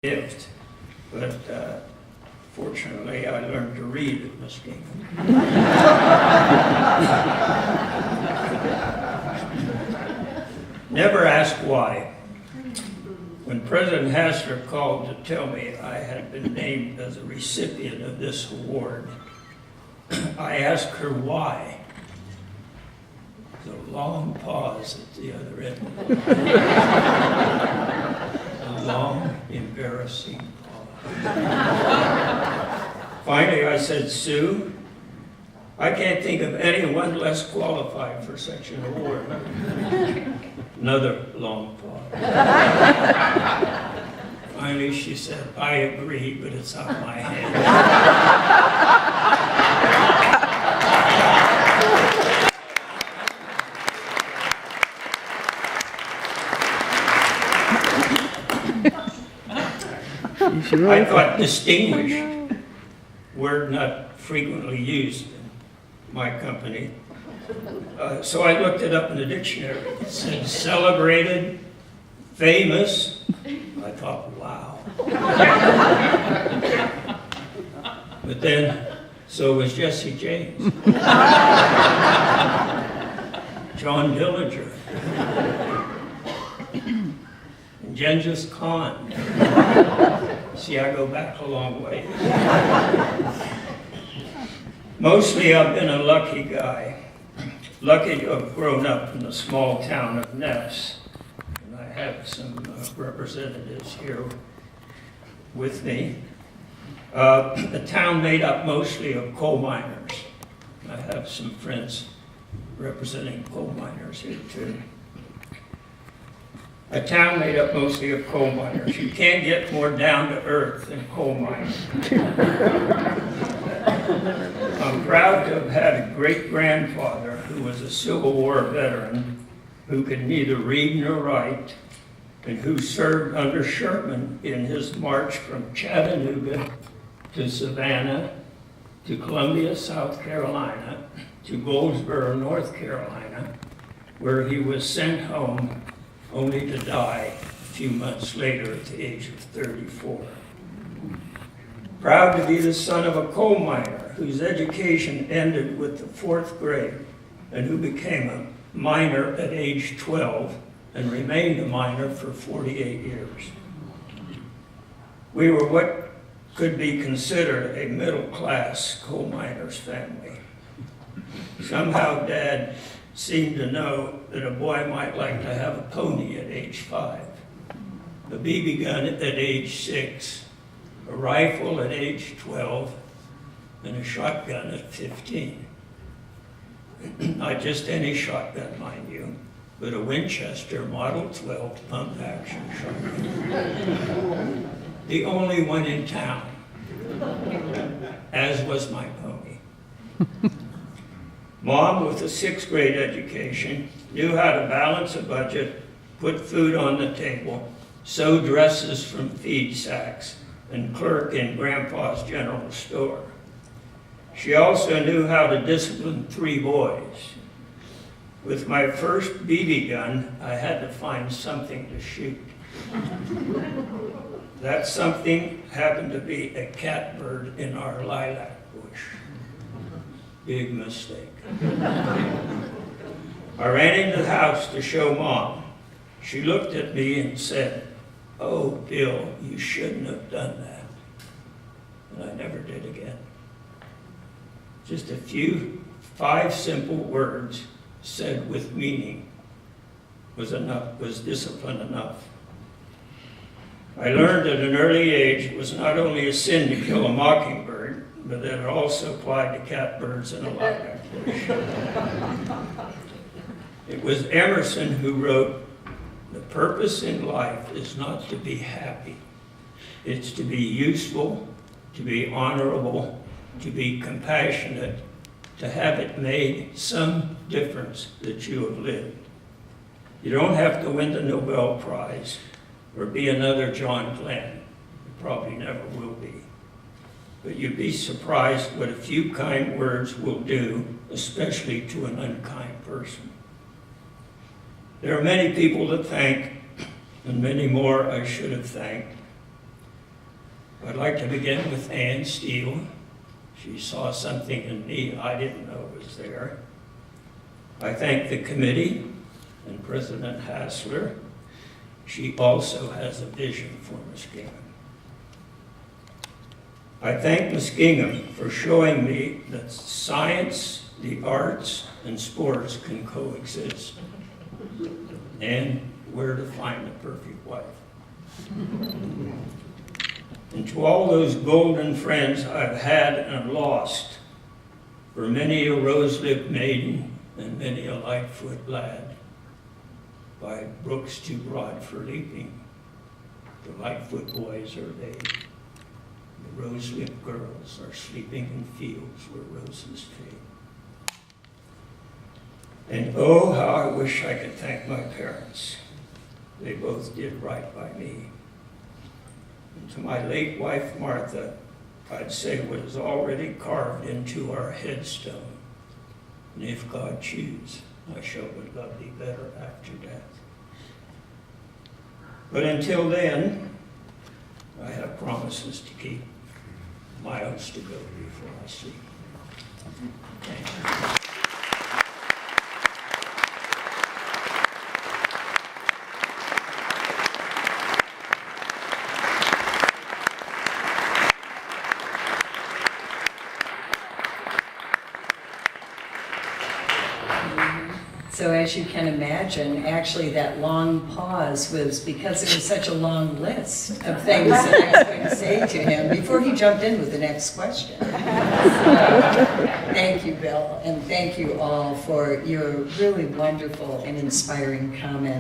gift, but fortunately I learned to read at Muskingum. Never ask why. When President Hassler called to tell me I had been named as a recipient of this award, I asked her why. There's a long pause at the other end. A long, embarrassing pause. Finally, I said, Sue, I can't think of anyone less qualified for such an award. Another long pause. Finally, she said, I agree, but it's on my head. I thought distinguished, word not frequently used in my company. So I looked it up in the dictionary. It said celebrated, famous. I thought, wow. But then, so was Jesse James. John Dillinger. And Genghis Khan. See, I go back a long way. Mostly I've been a lucky guy. Lucky to have grown up in the small town of Ness. And I have some representatives here with me. A town made up mostly of coal miners. I have some friends representing coal miners here too. A town made up mostly of coal miners. You can't get more down to earth than coal miners. I'm proud to have had a great-grandfather who was a Civil War veteran, who could neither read nor write, and who served under Sherman in his march from Chattanooga to Savannah, to Columbia, South Carolina, to Goldsboro, North Carolina, where he was sent home only to die a few months later at the age of 34. Proud to be the son of a coal miner whose education ended with the 4th grade and who became a miner at age 12 and remained a miner for 48 years. We were what could be considered a middle-class coal miner's family. Somehow Dad seemed to know that a boy might like to have a pony at age 5, a BB gun at age 6, a rifle at age 12, and a shotgun at 15. Not just any shotgun, mind you, but a Winchester Model 12 pump-action shotgun. The only one in town, as was my pony. Mom, with a 6th grade education, knew how to balance a budget, put food on the table, sew dresses from feed sacks, and clerk in Grandpa's general store. She also knew how to discipline 3 boys. With my first BB gun, I had to find something to shoot. That something happened to be a catbird in our lilac bush. Big mistake. I ran into the house to show Mom. She looked at me and said, "Oh, Bill, you shouldn't have done that." And I never did again. Just a few 5 simple words said with meaning was discipline enough. I learned at an early age it was not only a sin to kill a mockingbird, but that it also applied to catbirds and a lilac bush. It was Emerson who wrote, "The purpose in life is not to be happy. It's to be useful, to be honorable, to be compassionate, to have it made some difference that you have lived." You don't have to win the Nobel Prize or be another John Glenn. You probably never will be. But you'd be surprised what a few kind words will do, especially to an unkind person. There are many people to thank, and many more I should have thanked. I'd like to begin with Ann Steele. She saw something in me I didn't know was there. I thank the committee and President Hassler. She also has a vision for Muskingum. I thank Muskingum for showing me that science, the arts, and sports can coexist, and where to find the perfect wife. And to all those golden friends I've had and lost, for many a rose-lipped maiden and many a light-foot lad, by brooks too broad for leaping, the light-foot boys are they. The rose-lipped girls are sleeping in fields where roses fade. And oh, how I wish I could thank my parents. They both did right by me. And to my late wife, Martha, I'd say what is already carved into our headstone. And if God choose, I shall but love thee better after death. But until then, I have promises to keep, miles to go before I sleep. Thank you. So as you can imagine, actually that long pause was because it was such a long list of things that I was going to say to him before he jumped in with the next question. So, thank you, Bill, and thank you all for your really wonderful and inspiring comments.